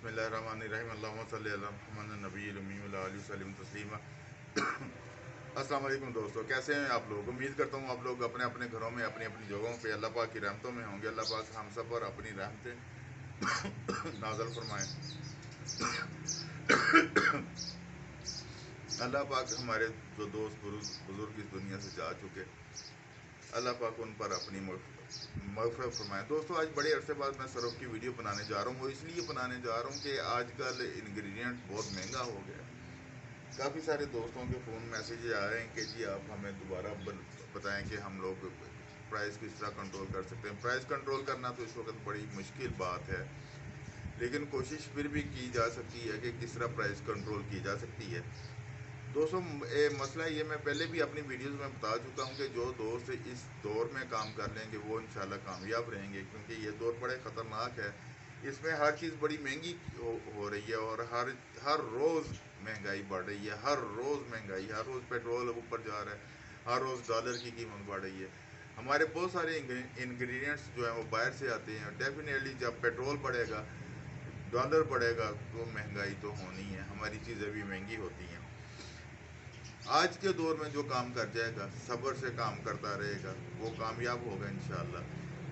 बिस्मिल्लाहिर्रहमानिर्रहीम अल्लाहुम्मा सल्ली अला मुहम्मद नबील उम्मी व अला आलिहि वसल्लम तस्लीमा। अस्सलाम वालेकुम दोस्तों, कैसे हैं आप लोग। उम्मीद करता हूँ आप लोग अपने अपने घरों में अपनी अपनी जगहों पे अल्लाह पाक की रहमतों में होंगे। अल्लाह पाक हम सब पर अपनी रहमतें नाज़िल फरमाएं। अल्लाह पाक हमारे जो दोस्त बुजुर्ग इस दुनिया से जा चुके, अल्लाह पाक उन पर अपनी मग़फ़िरत फरमाए। दोस्तों, आज बड़े अरसे बाद मैं सरफ की वीडियो बनाने जा रहा हूँ। वो इसलिए बनाने जा रहा हूँ कि आजकल इंग्रेडिएंट बहुत महंगा हो गया है। काफ़ी सारे दोस्तों के फ़ोन मैसेज आ रहे हैं कि जी आप हमें दोबारा बताएं कि हम लोग प्राइस किस तरह कंट्रोल कर सकते हैं। प्राइस कंट्रोल करना तो इस वक्त बड़ी मुश्किल बात है, लेकिन कोशिश फिर भी की जा सकती है कि किस तरह प्राइस कंट्रोल की जा सकती है। दोस्तों, मसला ये मैं पहले भी अपनी वीडियोस में बता चुका हूँ कि जो दोस्त इस दौर में काम कर लेंगे वो इंशाल्लाह कामयाब रहेंगे, क्योंकि ये दौर बड़े ख़तरनाक है। इसमें हर चीज़ बड़ी महंगी हो रही है और हर रोज़ महंगाई बढ़ रही है। हर रोज़ महंगाई, हर रोज़ पेट्रोल ऊपर जा रहा है, हर रोज़ डॉलर की कीमत बढ़ रही है। हमारे बहुत सारे इंग्रेडिएंट्स जो हैं वो बाहर से आते हैं। डेफिनेटली जब पेट्रोल बढ़ेगा, डॉलर बढ़ेगा, तो महंगाई तो होनी है, हमारी चीज़ें भी महंगी होती हैं। आज के दौर में जो काम कर जाएगा, सब्र से काम करता रहेगा, वो कामयाब होगा इंशाल्लाह।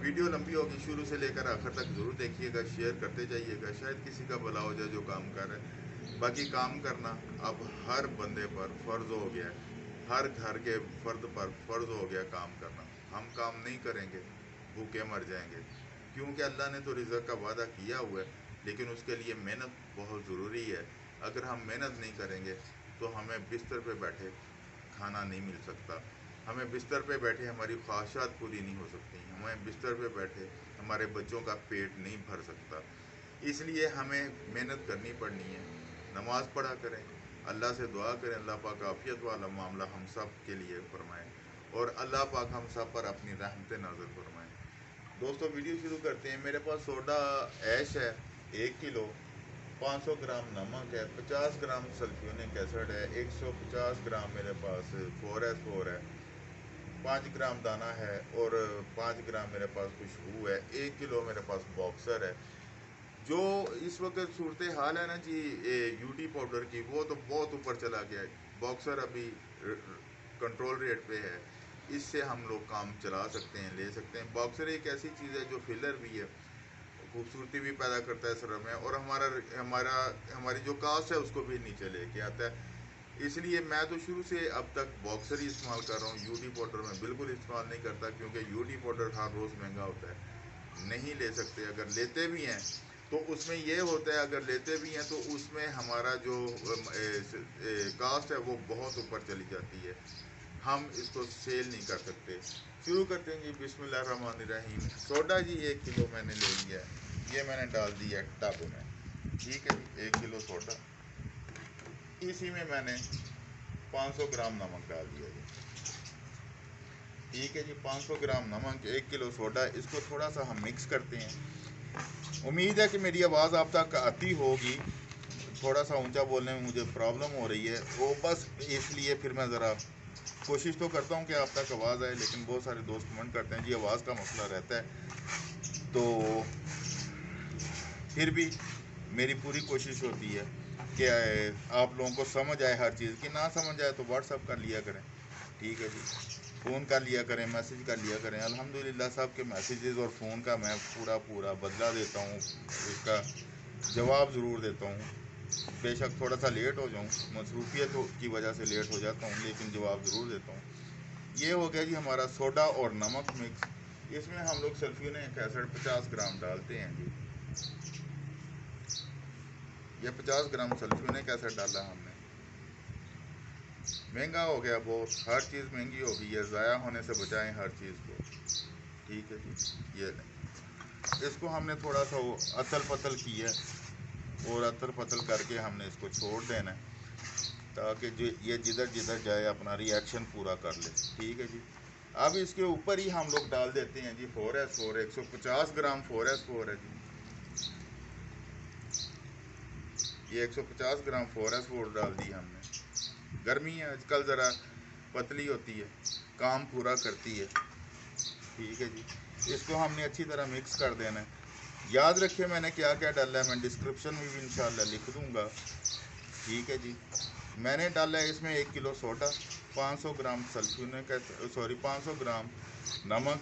वीडियो लंबी होगी, शुरू से लेकर आखिर तक ज़रूर देखिएगा, शेयर करते जाइएगा, शायद किसी का भला हो जाए जो काम कर रहा है। बाकी काम करना अब हर बंदे पर फ़र्ज़ हो गया है, हर घर के फ़र्द पर फ़र्ज़ हो गया काम करना। हम काम नहीं करेंगे, भूखे मर जाएंगे, क्योंकि अल्लाह ने तो रिज़्क़ का वादा किया हुआ है, लेकिन उसके लिए मेहनत बहुत ज़रूरी है। अगर हम मेहनत नहीं करेंगे तो हमें बिस्तर पे बैठे खाना नहीं मिल सकता। हमें बिस्तर पे बैठे हमारी ख्वाहिशात पूरी नहीं हो सकती। हमें बिस्तर पे बैठे हमारे बच्चों का पेट नहीं भर सकता। इसलिए हमें मेहनत करनी पड़नी है। नमाज़ पढ़ा करें, अल्लाह से दुआ करें, अल्लाह पाक आफियत वाला मामला हम सब के लिए फरमाएँ और अल्लाह पाक हम सब पर अपनी रहमतें नाज़िल फरमाएँ। दोस्तों, वीडियो शुरू करते हैं। मेरे पास सोडा ऐश है 1 किलो, 500 ग्राम नमक है, 50 ग्राम सल्फ्यूरिक एसिड है, 150 ग्राम मेरे पास 4S4 है, 5 ग्राम दाना है और 5 ग्राम मेरे पास खुशबू है, 1 किलो मेरे पास बॉक्सर है। जो इस वक्त सूरत हाल है ना जी, यूटी पाउडर की, वो तो बहुत ऊपर चला गया है। बॉक्सर अभी कंट्रोल रेट पे है, इससे हम लोग काम चला सकते हैं, ले सकते हैं। बॉक्सर एक ऐसी चीज़ है जो फिलर भी है, खूबसूरती भी पैदा करता है सर में, और हमारा हमारा हमारी जो कास्ट है उसको भी नीचे लेके आता है। इसलिए मैं तो शुरू से अब तक बॉक्सर ही इस्तेमाल कर रहा हूँ। यूटी पाउडर मैं बिल्कुल इस्तेमाल नहीं करता, क्योंकि यूटी पाउडर हर रोज़ महंगा होता है, नहीं ले सकते। अगर लेते भी हैं तो उसमें ये होता है, अगर लेते भी हैं तो उसमें हमारा जो कास्ट है वो बहुत ऊपर चली जाती है, हम इसको सेल नहीं कर सकते। शुरू करते हैं जी, बिस्मिल्लाहिर्रहमानिर्रहीम। सोडा जी 1 किलो मैंने ले लिया है, ये मैंने डाल दिया है टब में। ठीक है जी, 1 किलो सोडा, इसी में मैंने 500 ग्राम नमक डाल दिया जी। ठीक है जी, 500 ग्राम नमक, 1 किलो सोडा, इसको थोड़ा सा हम मिक्स करते हैं। उम्मीद है कि मेरी आवाज़ आप तक आती होगी। थोड़ा सा ऊंचा बोलने में मुझे प्रॉब्लम हो रही है, वो बस इसलिए फिर मैं ज़रा कोशिश तो करता हूँ कि आप तक आवाज़ आए, लेकिन बहुत सारे दोस्त कमेंट करते हैं जी आवाज़ का मसला रहता है। तो फिर भी मेरी पूरी कोशिश होती है कि आप लोगों को समझ आए हर चीज़ की। ना समझ आए तो व्हाट्सअप कर लिया करें, ठीक है जी, फ़ोन कर लिया करें, मैसेज कर लिया करें। अल्हम्दुलिल्लाह सब के मैसेजेस और फ़ोन का मैं पूरा बदला देता हूँ, उसका जवाब ज़रूर देता हूँ। बेशक थोड़ा सा लेट हो जाऊँ, मसरूफियत की वजह से लेट हो जाता हूँ, लेकिन जवाब ज़रूर देता हूँ। ये हो गया जी हमारा सोडा और नमक मिक्स। इसमें हम लोग सल्फ्यूरिक एसिड 50 ग्राम डालते हैं जी। ये 50 ग्राम सल्फ्यूरिक एसिड डाला हमने। महंगा हो गया बहुत, हर चीज़ महंगी हो गई है, ज़ाया होने से बचाएं हर चीज़ को। ठीक है जी, ये इसको हमने थोड़ा सा वो अतल पतल किया और अतल पतल करके हमने इसको छोड़ देना है, ताकि जो ये जिधर जिधर जाए अपना रिएक्शन पूरा कर ले। ठीक है जी, अब इसके ऊपर ही हम लोग डाल देते हैं जी 4S4, 150 ग्राम 4S4 है जी। ये 150 ग्राम 4S4 डाल दी हमने। गर्मी है आजकल, ज़रा पतली होती है, काम पूरा करती है। ठीक है जी, इसको हमने अच्छी तरह मिक्स कर देना है। याद रखिए मैंने क्या क्या डाला है, मैं डिस्क्रिप्शन में भी इंशाल्लाह लिख दूंगा। ठीक है जी। मैंने डाला है इसमें 1 किलो सोडा, 500 ग्राम सल्फ्यूरिक एसिड, सॉरी 500 ग्राम नमक,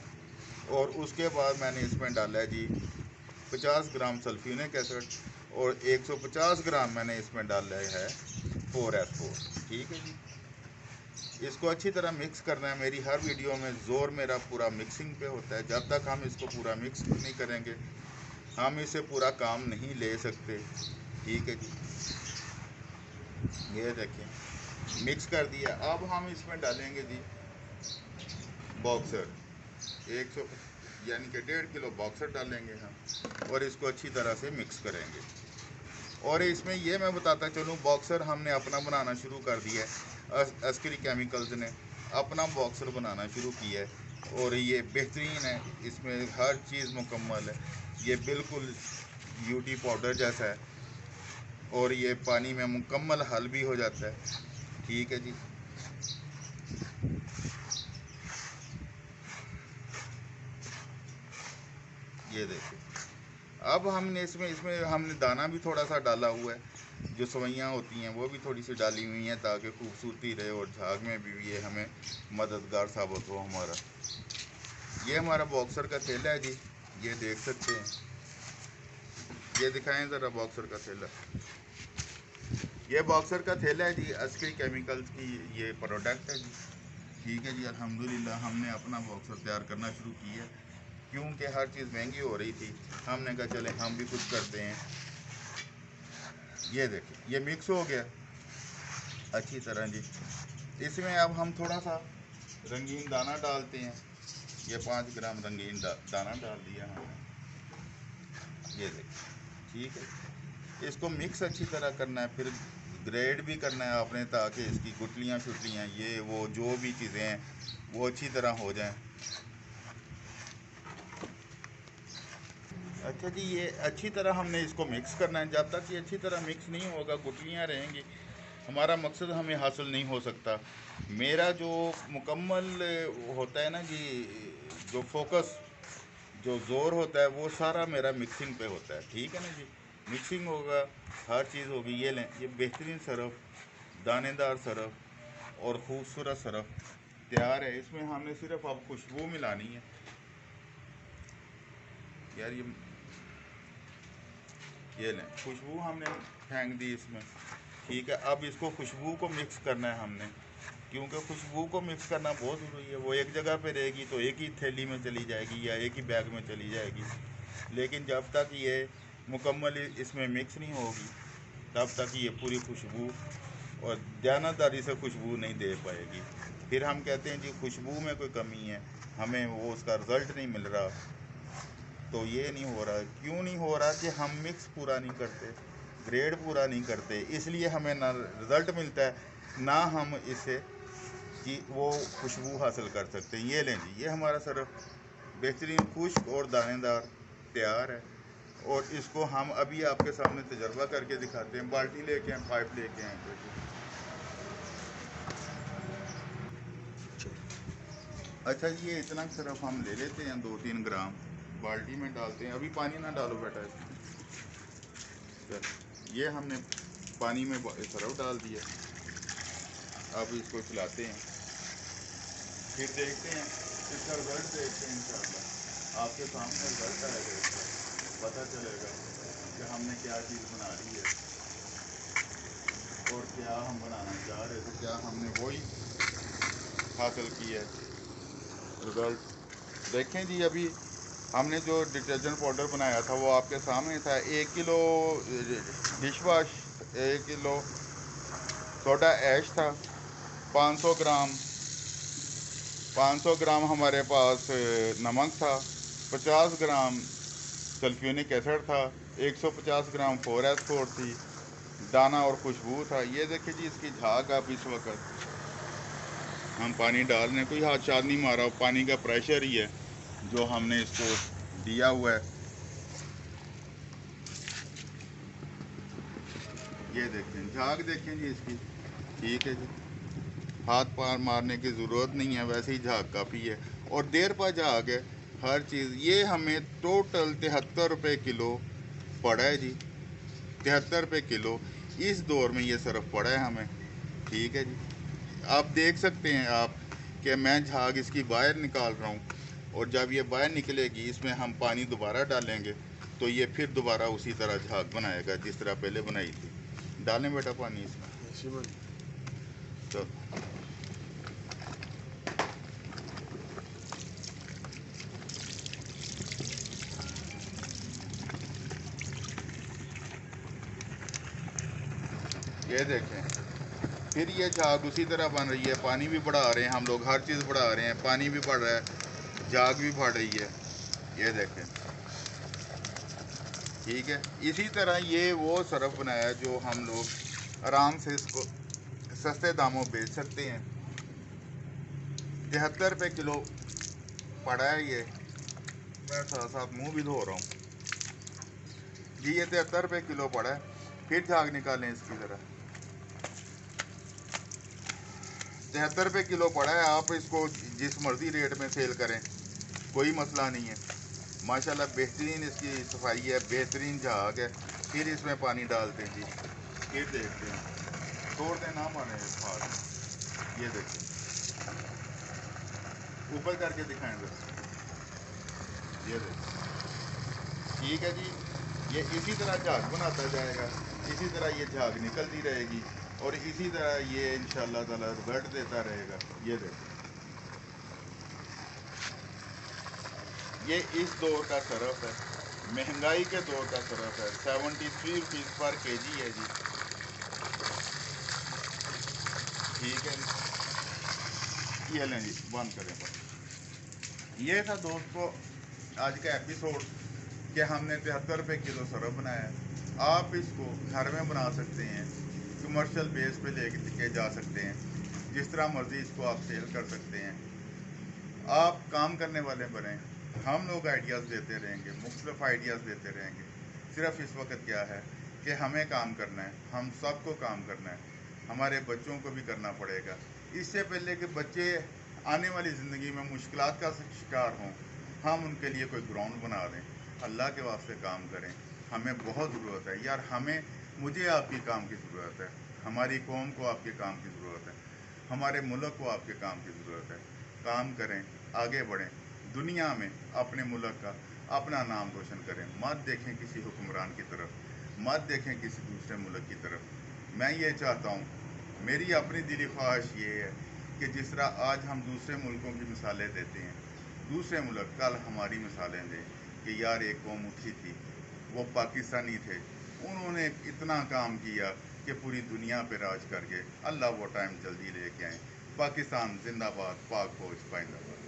और उसके बाद मैंने इसमें डाला है जी 50 ग्राम सल्फ्यूरिक एसिड, और 150 ग्राम मैंने इसमें डाला है 4S4। ठीक है जी। इसको अच्छी तरह मिक्स करना है। मेरी हर वीडियो में ज़ोर मेरा पूरा मिक्सिंग पे होता है। जब तक हम इसको पूरा मिक्स नहीं करेंगे हम इसे पूरा काम नहीं ले सकते। ठीक है जी। ये देखें मिक्स कर दिया। अब हम इसमें डालेंगे जी बॉक्सर 100 यानी कि 1.5 किलो बॉक्सर डालेंगे हम, और इसको अच्छी तरह से मिक्स करेंगे। और इसमें ये मैं बताता चलूँ, बॉक्सर हमने अपना बनाना शुरू कर दिया है। अस्करी केमिकल्स ने अपना बॉक्सर बनाना शुरू किया है, और ये बेहतरीन है। इसमें हर चीज़ मुकम्मल है। ये बिल्कुल ब्यूटी पाउडर जैसा है, और ये पानी में मुकम्मल हल भी हो जाता है। ठीक है जी। ये देखिए अब हमने इसमें इसमें हमने दाना भी थोड़ा सा डाला हुआ है। जो सवैयाँ होती हैं वो भी थोड़ी सी डाली हुई हैं ताकि खूबसूरती रहे और झाग में भी ये हमें मददगार साबित हो हमारा। ये हमारा बॉक्सर का थैला है जी, ये देख सकते हैं। ये दिखाएं ज़रा बॉक्सर का थैला। ये बॉक्सर का थैला है जी, अस्करी केमिकल्स की ये प्रोडक्ट है जी। ठीक है जी। अल्हम्दुलिल्लाह हमने अपना बॉक्सर तैयार करना शुरू किया, क्योंकि हर चीज़ महंगी हो रही थी। हमने कहा चले हम भी कुछ करते हैं। ये देखिए ये मिक्स हो गया अच्छी तरह जी। इसमें अब हम थोड़ा सा रंगीन दाना डालते हैं। ये 5 ग्राम रंगीन दाना डाल दिया हमने। ये देखिए ठीक है। इसको मिक्स अच्छी तरह करना है, फिर ग्रेड भी करना है आपने, ताकि इसकी गुटलियाँ शुटलियाँ ये वो जो भी चीज़ें हैं वो अच्छी तरह हो जाएं। अच्छा जी। ये अच्छी तरह हमने इसको मिक्स करना है। जब तक ये अच्छी तरह मिक्स नहीं होगा गुटलियाँ रहेंगी, हमारा मकसद हमें हासिल नहीं हो सकता। मेरा जो मुकम्मल होता है ना जी, जो फोकस जो ज़ोर होता है वो सारा मेरा मिक्सिंग पे होता है। ठीक है ना जी। मिक्सिंग होगा, हर चीज़ होगी। ये लें ये बेहतरीन सरफ, दानेदार सरफ और ख़ूबसूरत सरफ तैयार है। इसमें हमने सिर्फ अब खुशबू मिलानी है यार। ये लें खुशबू हमने फेंक दी इसमें। ठीक है। अब इसको खुशबू को मिक्स करना है हमने, क्योंकि खुशबू को मिक्स करना बहुत ज़रूरी है। वो एक जगह पे रहेगी तो एक ही थैली में चली जाएगी या एक ही बैग में चली जाएगी, लेकिन जब तक ये मुकम्मल इसमें मिक्स नहीं होगी तब तक ये पूरी खुशबू और ध्यानदारी से खुशबू नहीं दे पाएगी। फिर हम कहते हैं जी खुशबू में कोई कमी है, हमें वो उसका रिज़ल्ट नहीं मिल रहा। तो ये नहीं हो रहा। क्यों नहीं हो रहा कि हम मिक्स पूरा नहीं करते, ग्रेड पूरा नहीं करते, इसलिए हमें ना रिज़ल्ट मिलता है ना हम इसे कि वो खुशबू हासिल कर सकते हैं। ये लें जी ये हमारा सरफ बेहतरीन खुश्क और दानेदार तैयार है, और इसको हम अभी आपके सामने तजर्बा करके दिखाते हैं। बाल्टी लेके आए, पाइप लेके आए। अच्छा जी। ये इतना सरफ हम ले लेते हैं 2-3 ग्राम, बाल्टी में डालते हैं। अभी पानी ना डालो बेटा इसमें। चल ये हमने पानी में सरफ डाल दिया। अब इसको खिलाते हैं, फिर देखते हैं इसका रिजल्ट देखते हैं। इंशाल्लाह आपके सामने रिजल्ट आएगा, इसका पता चलेगा कि हमने क्या चीज़ बना ली है और क्या हम बनाना चाह रहे थे, क्या हमने वही हासिल की है रिज़ल्ट। देखें जी अभी हमने जो डिटर्जेंट पाउडर बनाया था वो आपके सामने था। 1 kilo dish wash, 1 kilo soda ash था, 500 ग्राम 500 ग्राम हमारे पास नमक था, 50 ग्राम सल्फ्यूरिक एसिड था, 150 ग्राम 4S4 थी, दाना और खुशबू था। ये देखिए जी इसकी झाग। आप इस वक्त हम पानी डाल रहे हैं, कोई हाथ शाद नहीं मारा, पानी का प्रेशर ही है जो हमने इसको दिया हुआ है। ये देखें झाग देखें जी इसकी। ठीक है जी। हाथ पार मारने की ज़रूरत नहीं है, वैसे ही झाग काफ़ी है। और देर पर झाग है, हर चीज़। ये हमें टोटल 73 रुपये किलो पड़ा है जी, 73 रुपये किलो इस दौर में ये सरफ पड़ा है हमें। ठीक है जी, आप देख सकते हैं आप कि मैं झाग इसकी बाहर निकाल रहा हूँ, और जब ये बाहर निकलेगी इसमें हम पानी दोबारा डालेंगे तो ये फिर दोबारा उसी तरह झाग बनाएगा जिस तरह पहले बनाई थी। डालें बेटा पानी इसमें। तो ये देखें, फिर ये झाग उसी तरह बन रही है। पानी भी बढ़ा रहे हैं हम लोग, हर चीज़ बढ़ा रहे हैं, पानी भी बढ़ रहा है, झाग भी बढ़ रही है। ये देखें, ठीक है। इसी तरह ये वो सरफ बनाया है जो हम लोग आराम से इसको सस्ते दामों बेच सकते हैं। 73 रुपये किलो पड़ा है ये। मैं साथ साथ मुंह भी धो रहा हूँ जी। ये 73 रुपये किलो पड़ा है। फिर झाग निकालें इसकी तरह। 73 रुपये किलो पड़ा है। आप इसको जिस मर्जी रेट में सेल करें, कोई मसला नहीं है। माशाल्लाह बेहतरीन इसकी सफाई है, बेहतरीन झाग है। फिर इसमें पानी डालते हैं जी, फिर देखते हैं, छोड़ दें ना माने खाद। ये देखिए, ऊपर करके दिखाएं बस। ये देखिए, ठीक है जी। ये इसी तरह झाग बनाता जाएगा, इसी तरह ये झाग निकलती रहेगी, और इसी तरह ये इंशाअल्लाह ताला रिजल्ट देता रहेगा। ये देखिए, ये इस दौर का सरफ है, महंगाई के दौर का सरफ है। 73 रुपीज़ पर केजी है जी। ठीक है जी, ये लें जी, बंद करें बंद। ये था दोस्तों आज का एपिसोड कि हमने 73 रुपये किलो सरफ बनाया है। आप इसको घर में बना सकते हैं, कमर्शियल बेस पे लेके जा सकते हैं, जिस तरह मर्जी इसको आप सेल कर सकते हैं। आप काम करने वाले बने, हम लोग आइडियाज़ देते रहेंगे, मुख्तलिफ आइडियाज़ देते रहेंगे। सिर्फ इस वक्त क्या है कि हमें काम करना है, हम सबको काम करना है, हमारे बच्चों को भी करना पड़ेगा। इससे पहले कि बच्चे आने वाली ज़िंदगी में मुश्किलात का शिकार हों, हम उनके लिए कोई ग्राउंड बना दें। अल्लाह के वास्ते काम करें, हमें बहुत ज़रूरत है यार। मुझे आपकी काम की ज़रूरत है, हमारी कौम को आपके काम की ज़रूरत है, हमारे मुल्क को आपके काम की ज़रूरत है। काम करें, आगे बढ़ें, दुनिया में अपने मुल्क का अपना नाम रोशन करें। मत देखें किसी हुक्मरान की तरफ, मत देखें किसी दूसरे मुल्क की तरफ। मैं ये चाहता हूँ, मेरी अपनी दिली ख्वाहिश ये है कि जिस तरह आज हम दूसरे मुल्कों की मिसालें देते हैं, दूसरे मुल्क कल हमारी मिसालें दें कि यार एक कौम उठी थी, वो पाकिस्तानी थे, उन्होंने इतना काम किया कि पूरी दुनिया पे राज करके अल्लाह वो टाइम जल्दी लेके आए। पाकिस्तान जिंदाबाद, पाक फौज पाइंदाबाद।